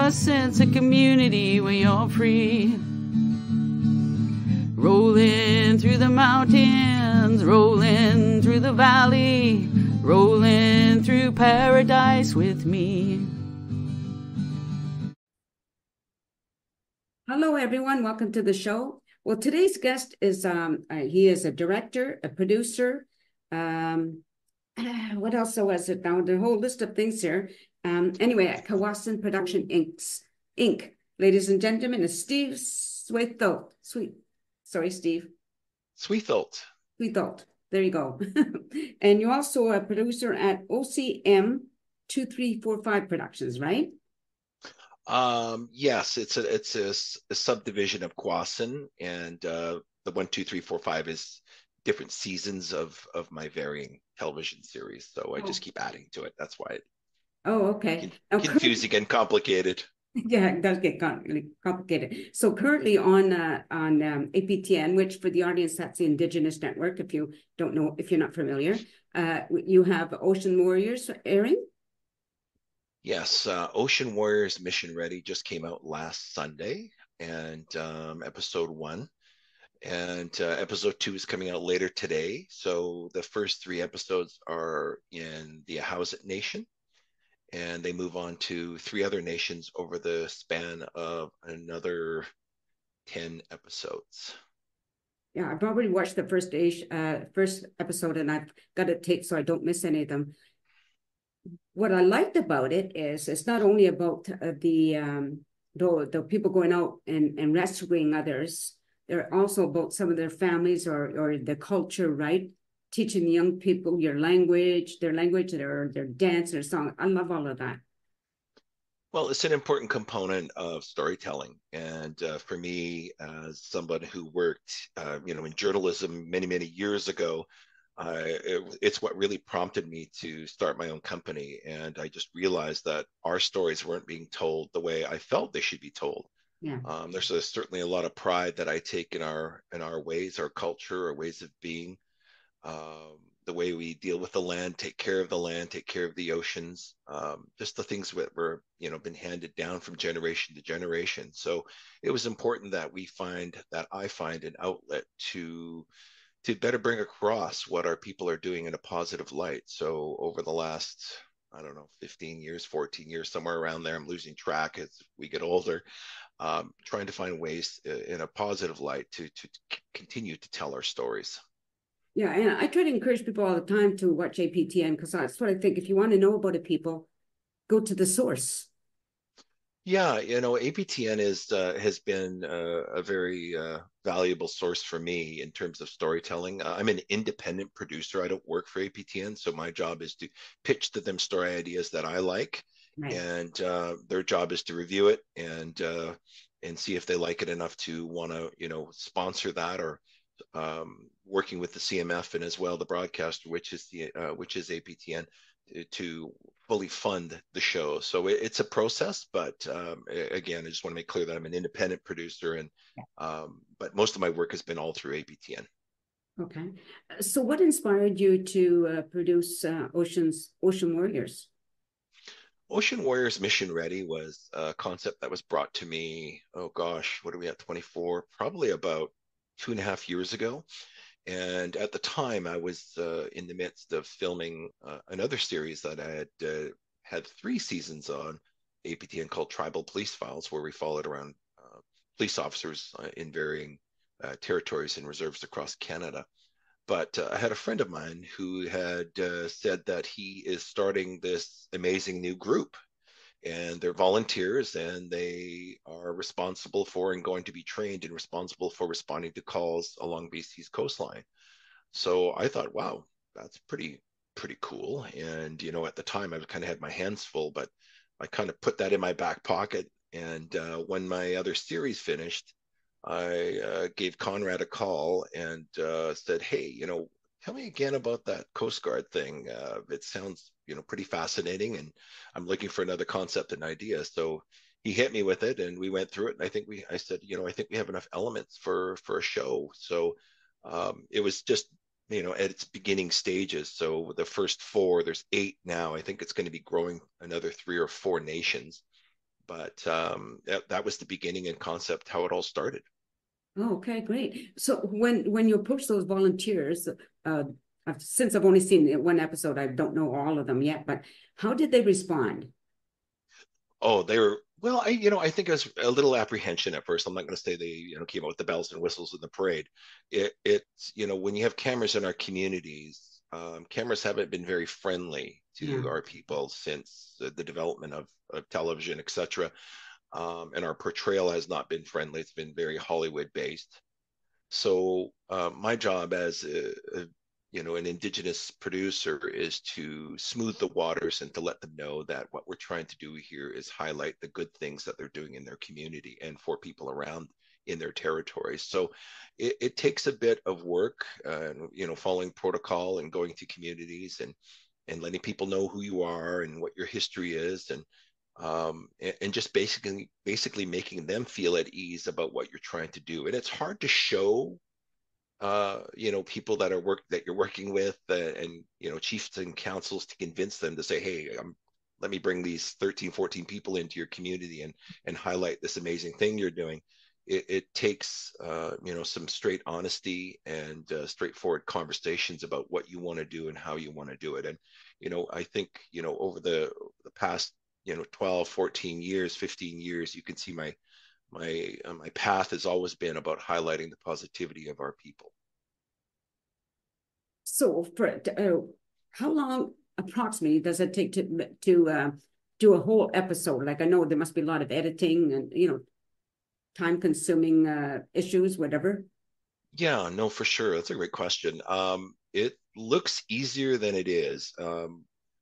a sense of community when you're free. Rolling through the mountains, rolling through the valley, rolling through paradise with me. Hello, everyone. Welcome to the show. Well, today's guest is, he is a director, a producer. What else was it now? The whole list of things here. Anyway, at Kwassen Production Inc. Ladies and gentlemen, it's Steve Sxwithul'txw. Sorry, Steve. Sxwithul'txw. There you go. And you're also a producer at OCM 2345 Productions, right? Yes, it's a subdivision of Kwassen, and the 1, 2, 3, 4, 5 is different seasons of my varying television series. So I just keep adding to it. That's why okay. Confusing and complicated. Yeah, it does get complicated. So currently on APTN, which for the audience, that's the Indigenous Network. If you don't know, if you're not familiar, you have Ocean Warriors airing. Yes, Ocean Warriors Mission Ready just came out last Sunday, and episode 1. And episode 2 is coming out later today. So the first 3 episodes are in the Ahousaht Nation, and they move on to 3 other nations over the span of another 10 episodes. Yeah, I've already watched the first episode, and I've got it taped so I don't miss any of them. What I liked about it is it's not only about the people going out and rescuing others. They're also about some of their families or the culture, right? Teaching young people their language, their dance, their song. I love all of that. Well, it's an important component of storytelling. And for me, as someone who worked, in journalism many, many years ago, it's what really prompted me to start my own company. And I just realized that our stories weren't being told the way I felt they should be told. Yeah. There's certainly a lot of pride that I take in our ways, our culture, our ways of being, the way we deal with the land, take care of the land, take care of the oceans, just the things that were, been handed down from generation to generation. So it was important that I find an outlet to better bring across what our people are doing in a positive light. So over the last, 15 years, 14 years, somewhere around there, I'm losing track as we get older, trying to find ways in a positive light to continue to tell our stories. Yeah, and I try to encourage people all the time to watch APTN because that's what I think. If you want to know about it, people, go to the source. Yeah, APTN has been a very valuable source for me in terms of storytelling. I'm an independent producer. I don't work for APTN, so my job is to pitch to them story ideas that I like, right. And their job is to review it and see if they like it enough to want to, sponsor that, or working with the CMF and as well the broadcaster, which is APTN, to fully fund the show. So it's a process, but again, I just want to make clear that I'm an independent producer, and but most of my work has been all through APTN. Okay, so what inspired you to produce Ocean Warriors? Ocean Warriors Mission Ready was a concept that was brought to me, oh gosh, what are we at, 24? Probably about 2.5 years ago. And at the time, I was in the midst of filming another series that I had 3 seasons on APTN called Tribal Police Files, where we followed around police officers in varying territories and reserves across Canada. But I had a friend of mine who had said that he is starting this amazing new group, and they're volunteers, and they are responsible for and going to be trained and responsible for responding to calls along BC's coastline. So I thought, wow, that's pretty cool. And, at the time I kind of had my hands full, but I kind of put that in my back pocket. And when my other series finished, I gave Conrad a call and said, hey, tell me again about that Coast Guard thing. It sounds, pretty fascinating, and I'm looking for another concept and idea. So he hit me with it, and we went through it. And I said, I think we have enough elements for a show. So it was just, at its beginning stages. So the first 4, there's 8 now. I think it's going to be growing another 3 or 4 nations. But that was the beginning and concept, how it all started. Oh, okay, great. So when you approach those volunteers, since I've only seen one episode, I don't know all of them yet, but how did they respond? Oh, they were well. I think it was a little apprehension at first. I'm not going to say they, came out with the bells and whistles in the parade. It's when you have cameras in our communities, cameras haven't been very friendly Yeah. to our people since the development of television, etc. And our portrayal has not been friendly. It's been very Hollywood based. So my job as an indigenous producer is to smooth the waters and to let them know that what we're trying to do here is highlight the good things that they're doing in their community and for people around in their territories. So it takes a bit of work, following protocol and going to communities and letting people know who you are and what your history is, and just basically making them feel at ease about what you're trying to do. And it's hard to show people that you're working with, and chiefs and councils, to convince them to say, hey, let me bring these 13, 14 people into your community and highlight this amazing thing you're doing. It takes some straight honesty and straightforward conversations about what you want to do and how you want to do it. And I think over the past 12, 14 years, 15 years, you can see my path has always been about highlighting the positivity of our people. So for how long approximately does it take to do a whole episode? Like, I know there must be a lot of editing and time consuming issues, whatever. Yeah, no, for sure. That's a great question. It looks easier than it is.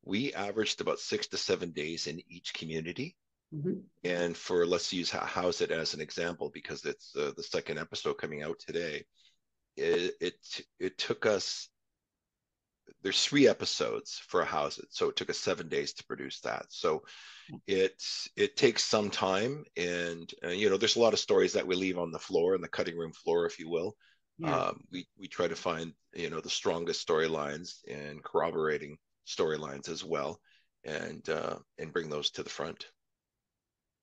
We averaged about 6 to 7 days in each community. Mm-hmm. And let's use House It as an example, because it's the second episode coming out today. It took us, there's 3 episodes for a House It, so it took us 7 days to produce that. So it takes some time, and there's a lot of stories that we leave on the floor, on the cutting room floor, if you will. Yeah. We try to find the strongest storylines and corroborating storylines as well, and bring those to the front.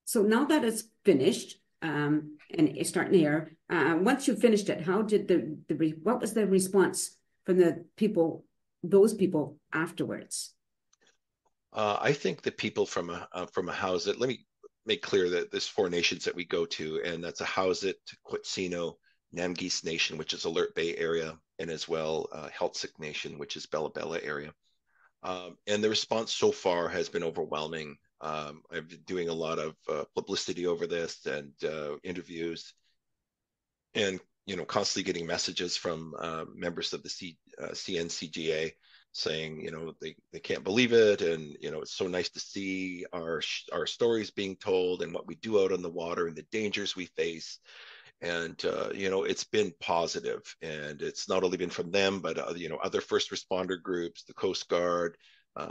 So now that it's finished, and it's starting to air, once you finished it, how did what was the response from those people afterwards? I think the people from a House It, let me make clear that there's 4 nations that we go to, and that's a House It, Quitsino, Namgis Nation, which is Alert Bay area, and as well Heltsik Nation, which is Bella Bella area. And the response so far has been overwhelming. I've been doing a lot of publicity over this and interviews, and constantly getting messages from members of the CNCGA saying they can't believe it, and it's so nice to see our stories being told and what we do out on the water and the dangers we face. And it's been positive, and it's not only been from them, but other first responder groups, the Coast Guard,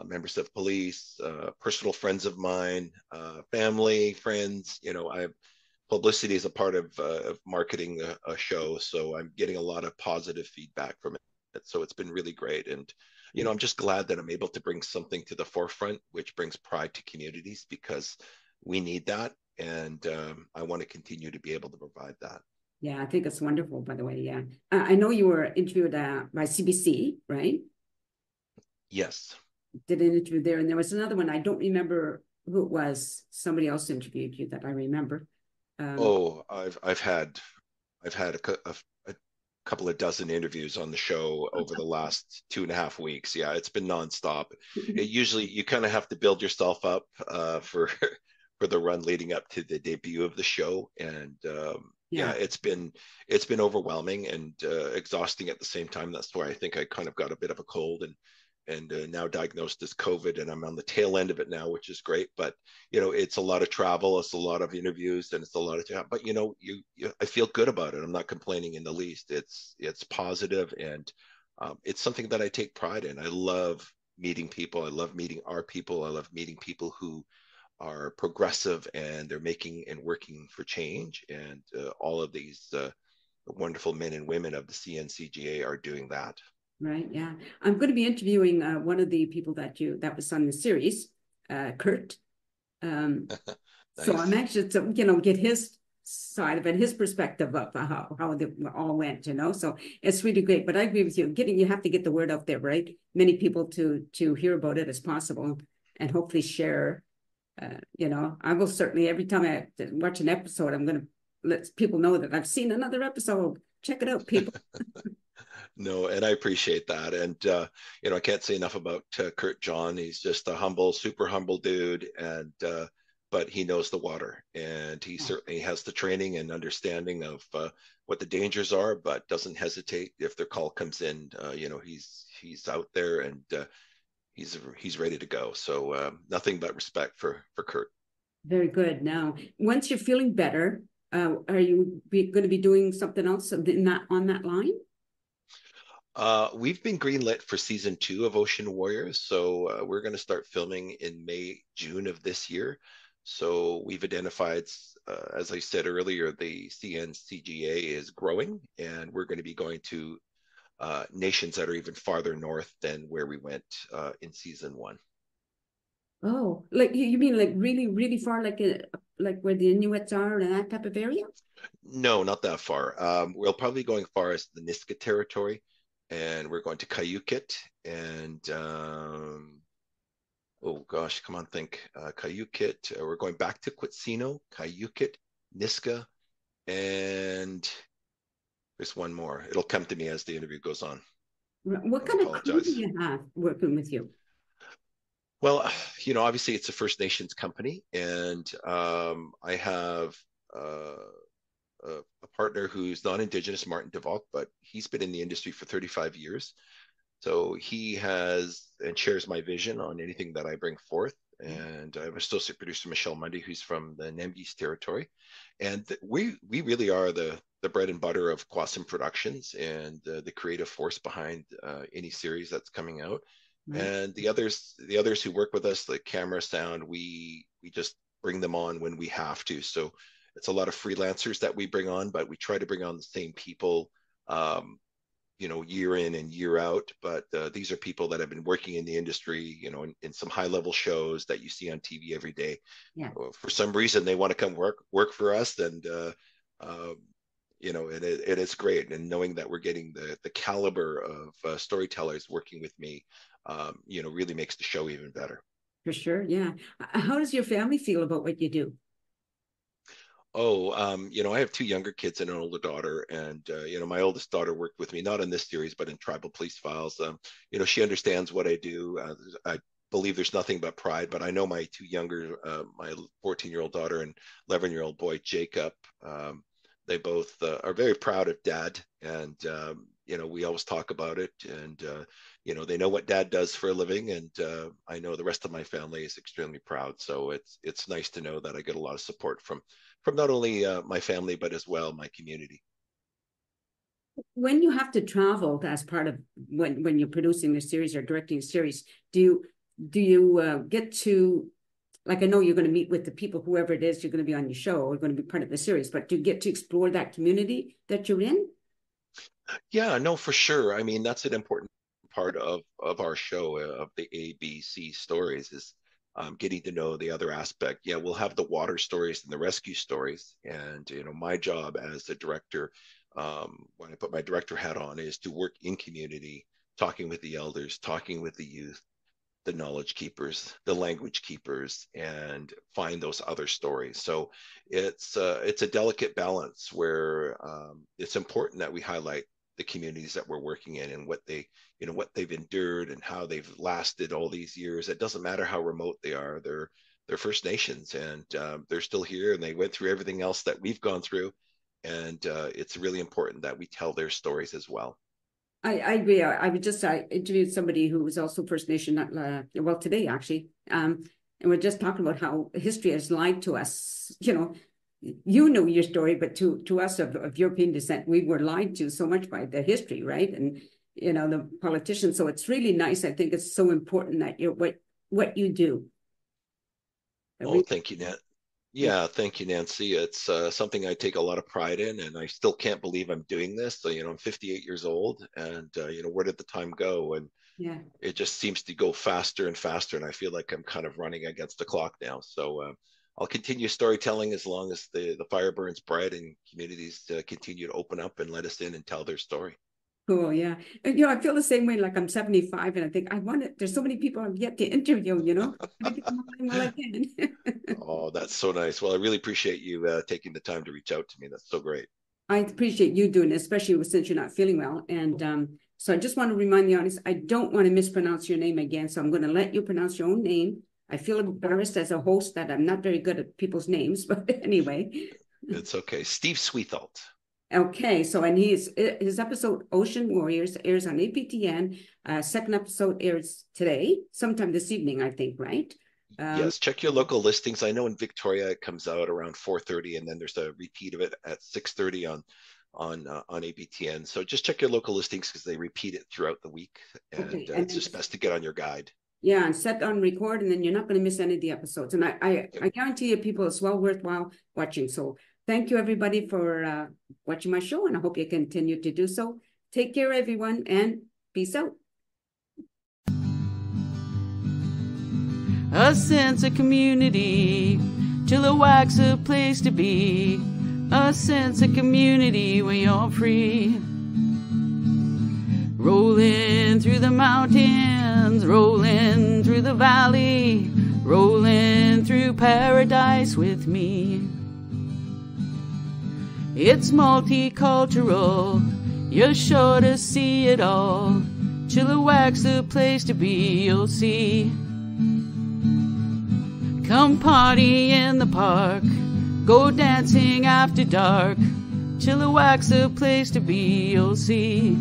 members of police, personal friends of mine, family, friends. I Publicity is a part of marketing a show, so I'm getting a lot of positive feedback from it. So it's been really great, and I'm just glad that I'm able to bring something to the forefront, which brings pride to communities, because we need that, and I want to continue to be able to provide that. Yeah, I think it's wonderful, by the way. Yeah. I know you were interviewed by CBC, right? Yes. Did an interview there. And there was another one. I don't remember who it was. Somebody else interviewed you that I remember. I've had a couple of dozen interviews on the show over the last 2.5 weeks. Yeah, it's been nonstop. You kind of have to build yourself up for for the run leading up to the debut of the show, and yeah, it's been overwhelming and exhausting at the same time. That's why I think I kind of got a bit of a cold, and now diagnosed as COVID, and I'm on the tail end of it now, which is great. But it's a lot of travel, it's a lot of interviews, and it's a lot of. But I feel good about it. I'm not complaining in the least. It's positive, and it's something that I take pride in. I love meeting people. I love meeting our people. I love meeting people who are progressive, and they're making and working for change. And all of these wonderful men and women of the CNCGA are doing that. Right. Yeah. I'm going to be interviewing one of the people that was on the series, Kurt. So I'm Nice. anxious to, get his side of it, his perspective of how it all went, So it's really great. But I agree with you. You have to get the word out there, right? Many people to hear about it as possible, and hopefully share. I will certainly, every time I watch an episode, I'm going to let people know that I've seen another episode. Check it out, people. No, and I appreciate that. And I can't say enough about Kurt John. He's just a humble, super humble dude, and but he knows the water, and he certainly has the training and understanding of what the dangers are, but doesn't hesitate if their call comes in. He's out there, and he's ready to go. So nothing but respect for Kurt. Very good. Now, once you're feeling better, are you going to be doing something else in on that line? We've been greenlit for season 2 of Ocean Warriors, so we're going to start filming in May, June of this year. So we've identified, as I said earlier, the CNCGA is growing, and we're going to be going to nations that are even farther north than where we went in season 1. Oh, like you mean like really, really far, like where the Inuits are and that type of area? No, not that far. We'll probably be going far as the Niska territory, and we're going to Kayukit and oh gosh, come on, think. Kayukit. We're going back to Quitsino, Kayukit, Niska, and there's one more. It'll come to me as the interview goes on. What I kind of crew do apologize. you have working with you? Well, obviously it's a First Nations company, and I have a partner who's not Indigenous, Martin DeValk, but he's been in the industry for 35 years. So he has and shares my vision on anything that I bring forth. And I have associate producer Michelle Mundy, who's from the Nemgis territory, and we really are the bread and butter of Kwassen Productions and the creative force behind any series that's coming out. Right. And the others who work with us, like camera, sound, we just bring them on when we have to. So it's a lot of freelancers that we bring on, but we try to bring on the same people. Year in and year out. But these are people that have been working in the industry, in some high level shows that you see on TV every day. Yeah. For some reason, they want to come work for us, and and it's great. And knowing that we're getting the caliber of storytellers working with me, really makes the show even better. For sure. Yeah. How does your family feel about what you do? Oh, I have 2 younger kids and an older daughter, and my oldest daughter worked with me not in this series, but in Tribal Police Files. She understands what I do. I believe there's nothing but pride, but I know my 2 younger, my 14-year-old daughter and 11-year-old boy Jacob. They both are very proud of Dad, and we always talk about it, and they know what Dad does for a living, and I know the rest of my family is extremely proud. So it's nice to know that I get a lot of support from not only my family, but as well my community. When you have to travel as part of when you're producing the series or directing a series, do you get to, like, I know you're going to meet with the people, whoever it is, you're going to be on your show or going to be part of the series, but do you get to explore that community that you're in? Yeah, no, for sure. I mean, that's an important part of our show, of the ABC stories, is getting to know the other aspect. Yeah, we'll have the water stories and the rescue stories, and my job as a director, when I put my director hat on, is to work in community, talking with the elders, talking with the youth, the knowledge keepers, the language keepers, and find those other stories. So it's a delicate balance where it's important that we highlight the communities that we're working in and what they've endured and how they've lasted all these years. It doesn't matter how remote they are; they're First Nations, and they're still here, and they went through everything else that we've gone through. And it's really important that we tell their stories as well. I agree. I interviewed somebody who was also First Nation, well, today actually. And we're just talking about how history has lied to us. You know your story, but to us of European descent, we were lied to so much by the history, right? And the politicians. So it's really nice. I think it's so important that what you do. Oh, thank you, Nat. Yeah, thank you, Nancy. It's something I take a lot of pride in, and I still can't believe I'm doing this. So, I'm 58 years old, and where did the time go? And Yeah. it just seems to go faster and faster, and I feel like I'm kind of running against the clock now. So I'll continue storytelling as long as the fire burns bright and communities continue to open up and let us in and tell their story. Cool, yeah. And, I feel the same way. Like I'm 75, and I think there's so many people I've yet to interview. I get them on while I can. Oh, that's so nice. Well, I really appreciate you taking the time to reach out to me. That's so great. I appreciate you doing it, especially since you're not feeling well. And so I just want to remind the audience, I don't want to mispronounce your name again, so I'm going to let you pronounce your own name. I feel embarrassed as a host that I'm not very good at people's names, but anyway. It's okay. Sxwithul'txw. Okay, so and his episode Ocean Warriors airs on aptn. Second episode airs today, sometime this evening, I think, right? Yes, check your local listings. I know in Victoria it comes out around 4:30, and then there's a repeat of it at 6:30 on aptn. So just check your local listings because they repeat it throughout the week, and Okay, it's just best to get on your guide. Yeah, and set on record, and then you're not going to miss any of the episodes. And I guarantee you, people, it's well worthwhile watching. So thank you, everybody, for watching my show, and I hope you continue to do so. Take care, everyone, and peace out. A sense of community, Chilliwack's a place to be. A sense of community where you're free. Rolling through the mountains, rolling through the valley, rolling through paradise with me. It's multicultural, you're sure to see it all. Chilliwack's the place to be, you'll see. Come party in the park, go dancing after dark. Chilliwack's the place to be, you'll see.